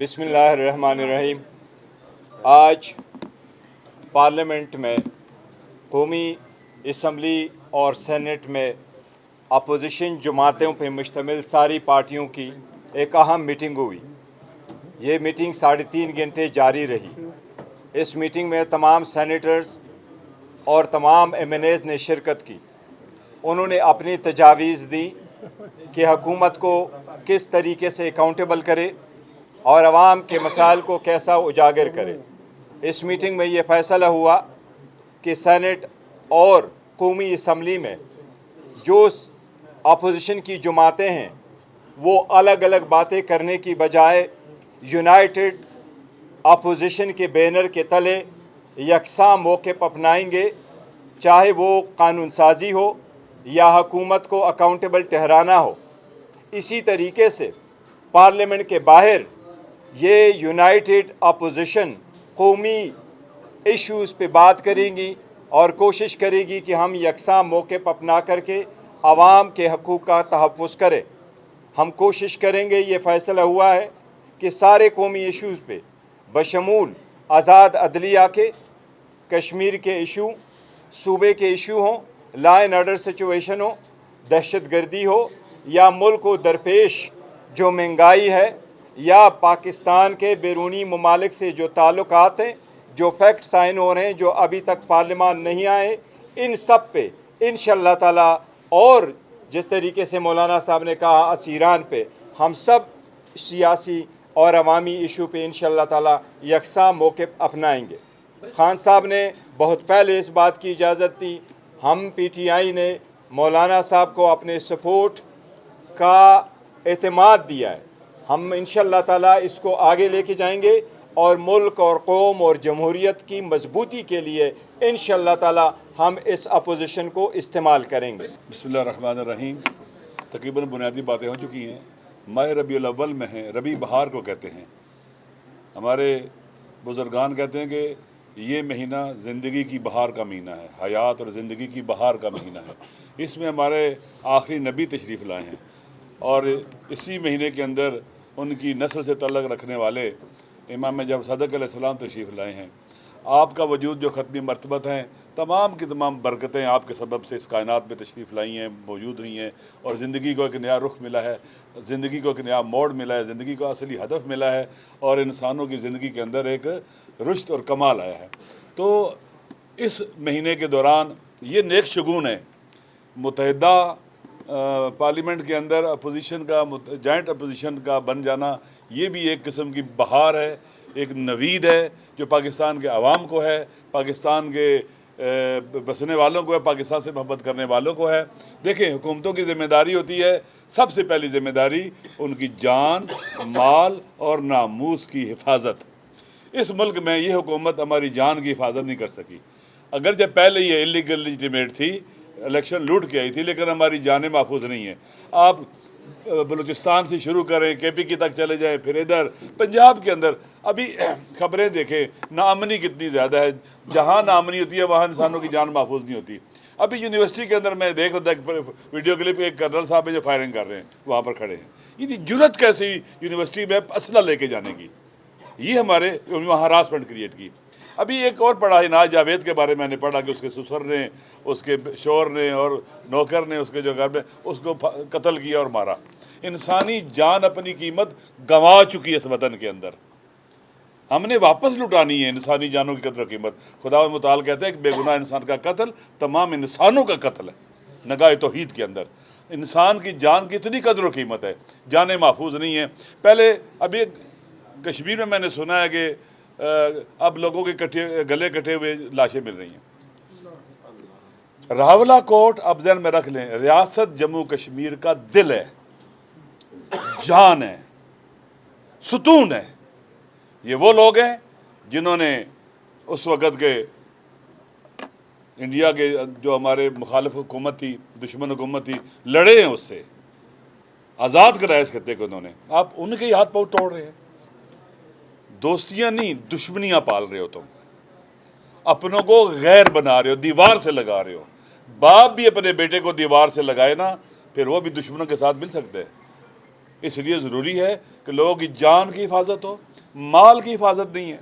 बिस्मिल्लाहिर्रहमानिर्रहीम। आज पार्लियामेंट में कौमी असम्बली और सेनेट में अपोजिशन जमातों पर मुश्तमिल सारी पार्टियों की एक अहम मीटिंग हुई। ये मीटिंग 3.5 घंटे जारी रही। इस मीटिंग में तमाम सेनेटर्स और तमाम MNAs ने शिरकत की। उन्होंने अपनी तजावीज़ दी कि हुकूमत को किस तरीके से अकाउंटेबल करे और आवाम के मसाइल को कैसा उजागर करे। इस मीटिंग में ये फ़ैसला हुआ कि सेनेट और कौमी असम्बली में जो अपोजिशन की जमातें हैं वो अलग अलग बातें करने की बजाय यूनाइटेड अपोजिशन के बैनर के तले यकसा मौक़िफ़ अपनाएंगे, चाहे वो कानून साजी हो या हुकूमत को अकाउंटेबल ठहराना हो। इसी तरीके से पार्लियामेंट के बाहर ये यूनाइटेड अपोजिशन कौमी इश्यूज़ पे बात करेंगी और कोशिश करेगी कि हम यकसा मौक़िफ़ अपना करके आवाम के हकूक़ का तहफ़्फ़ुज़ करें। हम कोशिश करेंगे, ये फ़ैसला हुआ है कि सारे कौमी इश्यूज़ पे बशमूल आज़ाद अदलिया के, कश्मीर के इशू, सूबे के इशू हों, लॉ एंड ऑर्डर सिचुएशन हो, दहशत गर्दी हो या मुल्क को दरपेश जो महंगाई है या पाकिस्तान के बैरूनी ममालिक से जो ताल्लुकात हैं, जो फैक्ट साइन हो रहे हैं, जो अभी तक पार्लियामान नहीं आए, इन सब पे इंशाअल्लाह ताला, और जिस तरीके से मौलाना साहब ने कहा असीरान पे, हम सब सियासी और अवामी इशू पे इंशाअल्लाह ताला यकसा मौक़िफ़ अपनाएंगे। खान साहब ने बहुत पहले इस बात की इजाज़त दी। हम PTI ने मौलाना साहब को अपने सपोर्ट का एतमाद दिया है। हम इंशाअल्लाह ताला इसको आगे लेके जाएंगे और मुल्क और कौम और जमहूरियत की मजबूती के लिए इंशाअल्लाह ताला हम इस अपोजिशन को इस्तेमाल करेंगे। बिस्मिल्लाहिर्रहमानिर्रहीम। तकरीबन बुनियादी बातें हो चुकी हैं। माह रबीउल अव्वल में है, रबी बहार को कहते हैं। हमारे बुजुर्गान कहते हैं कि ये महीना ज़िंदगी की बहार का महीना है, हयात और ज़िंदगी की बहार का महीना है। इसमें हमारे आखिरी नबी तशरीफ़ लाए हैं और इसी महीने के अंदर उनकी नस्ल से तल्लुक़ रखने वाले इमाम जब सदक अलैहिस्सलाम तशरीफ़ लाए हैं। आपका वजूद जो ख़त्मी मरतबत हैं, तमाम की तमाम बरकतें आपके सबब से इस कायनात में तशरीफ़ लाई हैं, मौजूद हुई हैं और ज़िंदगी को एक नया रुख मिला है, ज़िंदगी को एक नया मोड़ मिला है, ज़िंदगी को असली हदफ मिला है और इंसानों की ज़िंदगी के अंदर एक रुश्त और कमाल आया है। तो इस महीने के दौरान ये नेक शगुन है। मुत्तहिदा पार्लियामेंट के अंदर अपोजिशन का, जॉइंट अपोजिशन का बन जाना, ये भी एक किस्म की बहार है, एक नवीद है जो पाकिस्तान के अवाम को है, पाकिस्तान के बसने वालों को है, पाकिस्तान से मोहब्बत करने वालों को है। देखें, हुकूमतों की ज़िम्मेदारी होती है, सबसे पहली ज़िम्मेदारी उनकी जान, माल और नामूस की हिफाजत। इस मुल्क में ये हुकूमत हमारी जान की हिफाजत नहीं कर सकी। अगर जब पहले ये इलीगल लेजिटिमेट थी, इलेक्शन लूट के आई थी, लेकिन हमारी जानें महफूज नहीं है। आप बलूचिस्तान से शुरू करें, KPK तक चले जाएं, फिर इधर पंजाब के अंदर अभी खबरें देखें, नाअमनी कितनी ज़्यादा है। जहाँ नाअमनी होती है वहाँ इंसानों की जान महफूज नहीं होती। अभी यूनिवर्सिटी के अंदर मैं देख रहा था वीडियो क्लिप, एक कर्नल साहब है जो फायरिंग कर रहे हैं, वहाँ पर खड़े हैं। ये जुर्रत कैसी यूनिवर्सिटी में असला लेके जाने की, ये हमारे वहाँ हरासमेंट क्रिएट की। अभी एक और पढ़ा है, नाज जावेद के बारे में मैंने पढ़ा कि उसके ससुर ने, उसके शोहर ने और नौकर ने उसके जो घर में उसको कत्ल किया और मारा। इंसानी जान अपनी कीमत गंवा चुकी है इस वतन के अंदर। हमने वापस लुटानी है इंसानी जानों की कदर कीमत। खुदा मुताल कहते हैं कि बेगुनाह इंसान का कत्ल तमाम इंसानों का कत्ल है। नगाह तौहीद के अंदर इंसान की जान की इतनी कदर व कीमत है, जानें महफूज नहीं है। पहले अभी कश्मीर में मैंने सुना है कि अब लोगों के गले कटे हुए लाशें मिल रही हैं। रावला कोट अब ज़हन में रख लें, रियासत जम्मू कश्मीर का दिल है, जान है, सुतून है। ये वो लोग हैं जिन्होंने उस वक़्त के इंडिया के जो हमारे मुखालिफ हुकूमत थी, दुश्मन हुकूमत थी, लड़े हैं, उससे आज़ाद कराया इस खत्ते को उन्होंने। आप उनके ही हाथ पाँव तोड़ रहे हैं। दोस्तियां नहीं, दुश्मनियां पाल रहे हो तुम। अपनों को गैर बना रहे हो, दीवार से लगा रहे हो। बाप भी अपने बेटे को दीवार से लगाए ना, फिर वो भी दुश्मनों के साथ मिल सकते हैं। इसलिए ज़रूरी है کہ لوگوں کی جان کی حفاظت ہو، مال کی حفاظت نہیں ہے.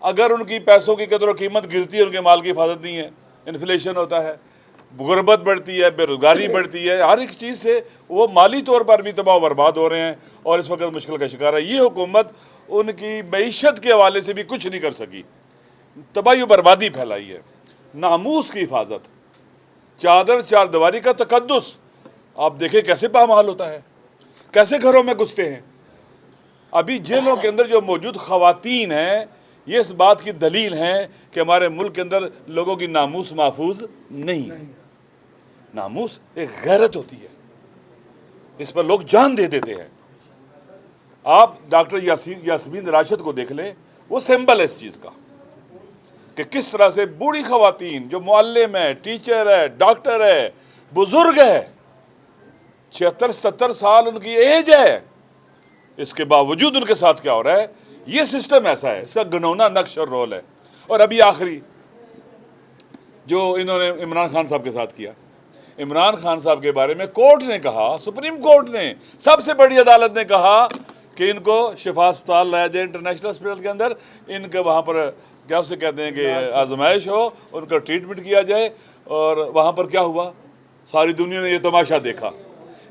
اگر ان کی پیسوں کی قدر و قیمت گرتی ہے، ان کے مال کی حفاظت نہیں ہے، انفلیشن ہوتا ہے، غربت بڑھتی ہے، بے روزگاری بڑھتی ہے، ہر ایک چیز سے وہ مالی طور پر بھی تباہ و برباد ہو رہے ہیں اور اس وقت مشکل کا شکار ہے. یہ حکومت ان کی معیشت کے حوالے سے بھی کچھ نہیں کر سکی، تباہی و بربادی پھیلائی ہے. ناموس کی حفاظت، چادر چار دیواری کا تقدس، آپ دیکھیں کیسے پامال ہوتا ہے، کیسے گھروں میں گھستے ہیں. ابھی جیلوں کے اندر جو موجود خواتین ہیں یہ اس بات کی دلیل ہیں کہ ہمارے ملک کے اندر لوگوں کی ناموس محفوظ نہیں ہے. ناموس ایک غیرت ہوتی ہے، اس پر لوگ جان دے دیتے ہیں. آپ ڈاکٹر یاسمین راشد کو دیکھ لیں، وہ سمبل ہے اس چیز کا کہ کس طرح سے بوڑھی خواتین جو معلم ہے، ٹیچر ہے، ڈاکٹر ہے، بزرگ ہے، 76-77 سال ان کی ایج ہے، اس کے باوجود ان کے ساتھ کیا ہو رہا ہے. یہ سسٹم ایسا ہے، اس کا گنونا نقش اور رول ہے. اور ابھی آخری جو انہوں نے عمران خان صاحب کے ساتھ کیا، عمران خان صاحب کے بارے میں کورٹ نے کہا، سپریم کورٹ نے، سب سے بڑی عدالت نے کہا کہ ان کو شفا اسپتال لایا جائے، انٹرنیشنل ہاسپٹل کے اندر، ان کے وہاں پر کیا اسے کہتے ہیں کہ آزمائش ہو، ان کا ٹریٹمنٹ کیا جائے. اور وہاں پر کیا ہوا، ساری دنیا نے یہ تماشا دیکھا.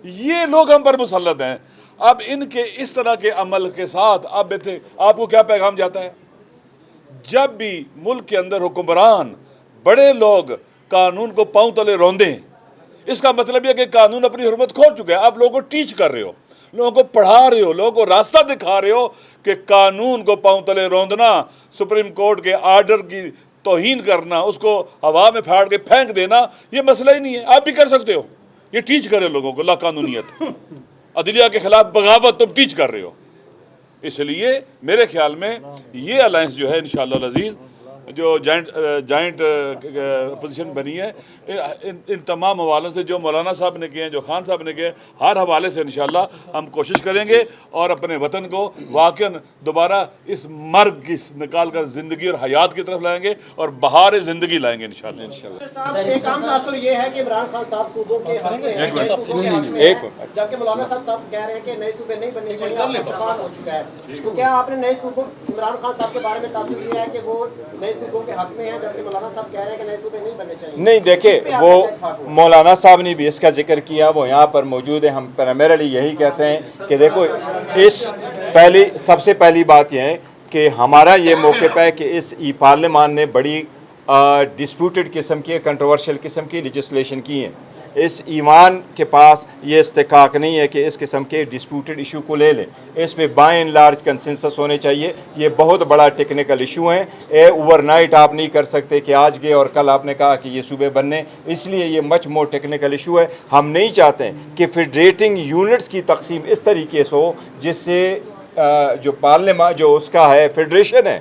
یہ لوگ ہم پر مسلط ہیں. اب ان کے اس طرح کے عمل کے ساتھ اب آپ کو کیا پیغام جاتا ہے؟ جب بھی ملک کے اندر حکمران بڑے لوگ قانون کو پاؤں تلے روندیں، اس کا مطلب یہ کہ قانون اپنی حرمت کھو چکا ہے. آپ لوگوں کو ٹیچ کر رہے ہو، لوگوں کو پڑھا رہے ہو، لوگوں کو راستہ دکھا رہے ہو کہ قانون کو پاؤں تلے روندنا، سپریم کورٹ کے آرڈر کی توہین کرنا، اس کو ہوا میں پھاڑ کے پھینک دینا، یہ مسئلہ ہی نہیں ہے. آپ بھی کر سکتے ہو. یہ ٹیچ کرے لوگوں کو لا قانونیت، عدلیہ کے خلاف بغاوت تم ٹیچ کر رہے ہو. اس لیے میرے خیال میں یہ الائنس جو ہے انشاءاللہ العزیز، جو جائنٹ اپوزیشن بنی ہے، ان تمام حوالوں سے جو مولانا صاحب نے کیے ہیں، جو خان صاحب نے کیے ہیں، ہر حوالے سے انشاءاللہ ہم کوشش کریں گے اور اپنے وطن کو واقعاً دوبارہ اس مرگ کی نکال کر زندگی اور حیات کی طرف لائیں گے اور بہار زندگی لائیں گے انشاءاللہ. صاحب ایک عام تاثر یہ ہے کہ عمران خان صاحب صوبوں کے حق میں ہیں، نئے صوبوں کے حق میں ہیں، جبکہ مولانا صاحب کہہ رہے ہیں کہ نئے صوبے نہیں بننے چاہیے، انتخاب ہو چکا ہے. تو کیا آپ نے نئے صوبوں، عمران خان صاحب کے بارے میں تاثر یہ ہے کہ وہ نئے صوبوں کے حق میں ہیں جبکہ مولانا صاحب کہہ رہے ہیں کہ نئے صوبے نہیں بننے چاہیے؟ نہیں دیکھیں، وہ مولانا صاحب نے بھی اس کا ذکر کیا، وہ یہاں پر موجود ہیں. ہم پرائمریلی یہی کہتے ہیں کہ دیکھو، سب سے پہلی بات یہ ہے کہ ہمارا یہ موقف ہے کہ اس پارلیمان نے بڑی ڈسپیوٹڈ قسم کی، کنٹروورشل قسم کی لیجسلیشن کی ہیں. اس ایوان کے پاس یہ استحقاق نہیں ہے کہ اس قسم کے ڈسپیوٹڈ ایشو کو لے لیں. اس پہ بائی اینڈ لارج کنسنسس ہونے چاہیے. یہ بہت بڑا ٹیکنیکل ایشو ہے. اوور نائٹ آپ نہیں کر سکتے کہ آج گئے اور کل آپ نے کہا کہ یہ صوبے بننے. اس لیے یہ مچ مور ٹیکنیکل ایشو ہے. ہم نہیں چاہتے کہ فیڈریٹنگ یونٹس کی تقسیم اس طریقے سے ہو جس سے جو پارلیمان، جو اس کا ہے فیڈریشن ہے،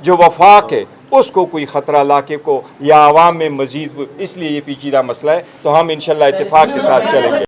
جو وفاق ہے، اس کو کوئی خطرہ لاقب کو یا عوام میں مزید. اس لیے یہ پیچیدہ مسئلہ ہے. تو ہم انشاءاللہ اتفاق کے ساتھ چلیں گے.